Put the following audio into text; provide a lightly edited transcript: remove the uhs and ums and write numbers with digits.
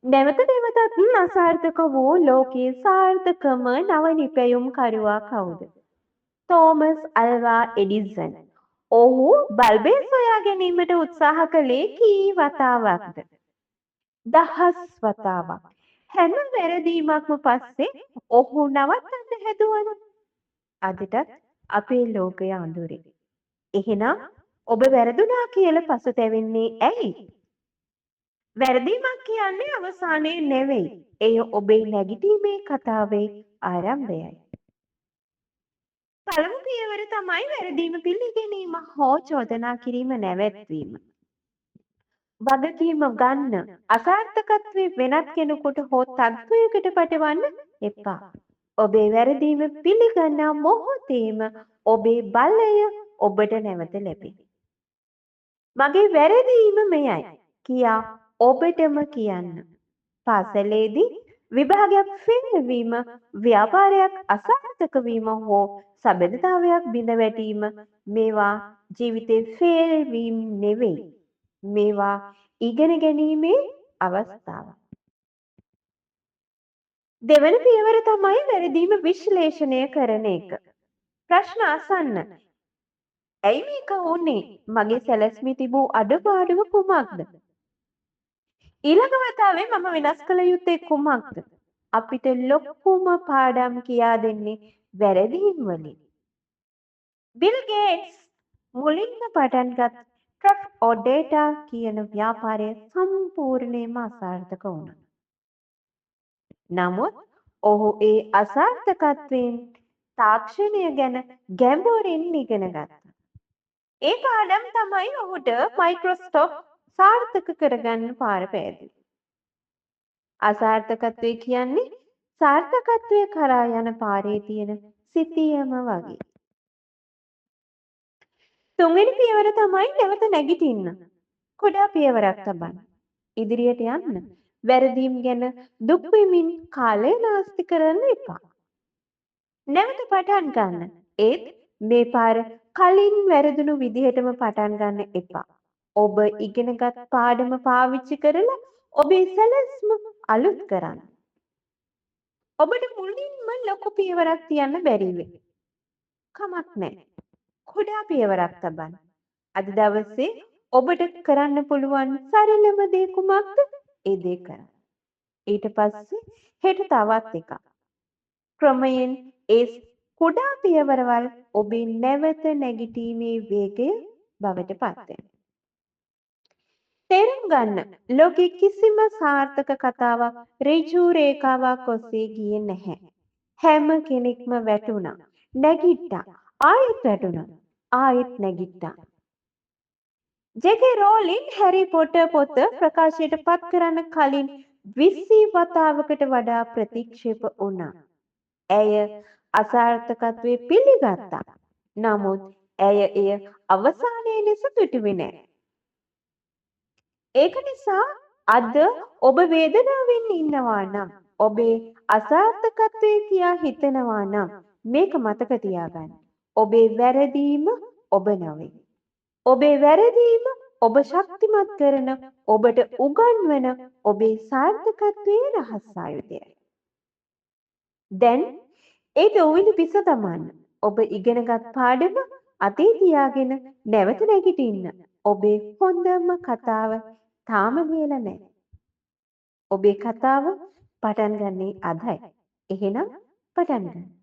නැවත නැවතත් අසාර්ථක වූ ලෝකයේ සාර්ථකම නව නිපැයුම් කරුවා කවුද? තෝමස් අල්වා එඩිසන්. ඔහු බල්බය සොයා ගැනීමට උත්සාහ කළේ කී වතාවක්ද? දහස් වතාවක්. හැම වැරදීමක්ම පස්සේ ඔහු නවත්තන්න හැදුවන. අදටත් අපේ ලෝකය අඳුරේ. එහෙනම් ඔබ වැරදුනා කියලා පසුතැවෙන්නේ ඇයි? වැරදීමක් කියන්නේ අවසානයේ නෙවෙයි. එය ඔබේ නැගිටීමේ කතාවේ ආරම්භයයි. පළමු පියවර තමයි වැරදීම පිළිගැනීම හෝ චෝදනා කිරීම නැවැත්වීම. වගකීම ගන්න අසාර්ථකත්වයේ වෙනත් කෙනෙකුට හෝ තත්ත්වයකට පටවන්න එපා. ඔබේ වැරදීම පිළිගන්නා මොහොතේම ඔබේ බලය ඔබට නැවත ලැබේ. මගේ වැරදීම මෙයයි කියා ඔබටම කියන්න. පාසලේදී විභාගයක් ෆේල් වීම, ව්‍යාපාරයක් අසාර්ථක වීම හෝ සබඳතාවයක් බිඳ වැටීම මේවා ජීවිතේ ෆේල් වීම නෙවෙයි. මේවා ඉගෙන ගැනීමේ අවස්ථාව. දෙවන පියවර තමයි වැරදීම විශ්ලේෂණය කරන එක. ප්‍රශ්න අසන්න. ඇයි මේක වුනේ? මගේ සැලැස්මේ තිබූ අඩුපාඩුව කුමක්ද? ඊළඟ වතාවේ මම වෙනස් කළ යුත්තේ කුමක්ද? අපිට ලොකුම පාඩම් කියා දෙන්නේ වැරදීම් වලින්. බිල් ගේට්ස් මුලින්ම පටන්ගත් ට්‍රක් or data කියන ව්‍යාපාරය සම්පූර්ණයෙන්ම අසාර්ථක වුණා. නමුත් ඔහු ඒ අසාර්ථකත්වයෙන් තාක්ෂණය ගැන ගැඹුරින් ඉගෙන ගත්තා. ඒ පාඩම් තමයි ඔහුට මයික්‍රොස්කොප් සාර්ථක කරගන්න පාර පෑදුවේ. අසාර්ථකත්වය කියන්නේ සාර්ථකත්වය කරා යන පාරේ තියෙන සිතියම වගේ. තුන්වෙනි පියවර තමයි නැවත නැගිටින්න. කුඩා පියවරක් තබන්න. ඉදිරියට යන්න. වැරදීම් ගැන දුක් වෙමින් කාලය නාස්ති කරන්න එපා. නැවත පටන් ගන්න. ඒත් මේ පාර කලින් වැරදුණු විදිහටම පටන් ගන්න එපා. ඔබ ඉගෙනගත් පාඩම පාවිච්චි කරලා ඔබේ සැලැස්ම අලුත් කරන්න. ඔබට මුලින්ම ලොකු පියවරක් තියන්න බැරි වෙයි. කමක් නැහැ. කුඩා පියවරක් තබන්න. අද දවසේ ඔබට කරන්න පුළුවන් සරලම දේ කුමක්ද? ඒ දේ කරන්න. ඊට පස්සේ හෙට තවත් එකක්. ක්‍රමයෙන් ඒ කුඩා පියවරවල් ඔබේ නැවත නැගිටීමේ වේගය බවට පත් වෙනවා. තේරුම් ගන්න. ලෝකේ කිසිම සාර්ථක කතාවක් ඍජු රේඛාවක් ඔස්සේ ගියේ නැහැ. හැම කෙනෙක්ම වැටුණා. නැගිට්ටා. ආයෙත් වැටුණා. ආයෙත් නැගිට්ටා. ජේ.කේ රෝලින් හැරි පොටර් පොත ප්‍රකාශයට පත් කරන්න කලින් 20 වතාවකට වඩා ප්‍රතික්ෂේප වුණා. ඇය අසාර්ථකත්වයේ පිළිගත්තා. නමුත් ඇය එය අවසානයේ ලෙස පිටුවේ නැහැ. ඒක නිසා අද ඔබ වේදනාවෙන් ඉන්නවා නම්, ඔබේ අසාර්ථකත්වයේ කියා හිතනවා නම් මේක මතක තියාගන්න. ඔබේ වැරදීම ඔබ නෙවෙයි. ඔබේ වැරදීම ඔබ ශක්තිමත් කරන, ඔබට උගන්වන ඔබේ සාර්ථකත්වයේ රහස් ආයුධයයි. දැන් ඒ දෙවෙනි පිස තමන්න. ඔබ ඉගෙනගත් පාඩම අතේ තියාගෙන නැවත නැගිටින්න. ඔබේ හොඳම කතාව තාම ලියලා නැහැ. ඔබේ කතාව පටන් ගන්නේ අදයි. එහෙනම් පටන් ගන්න.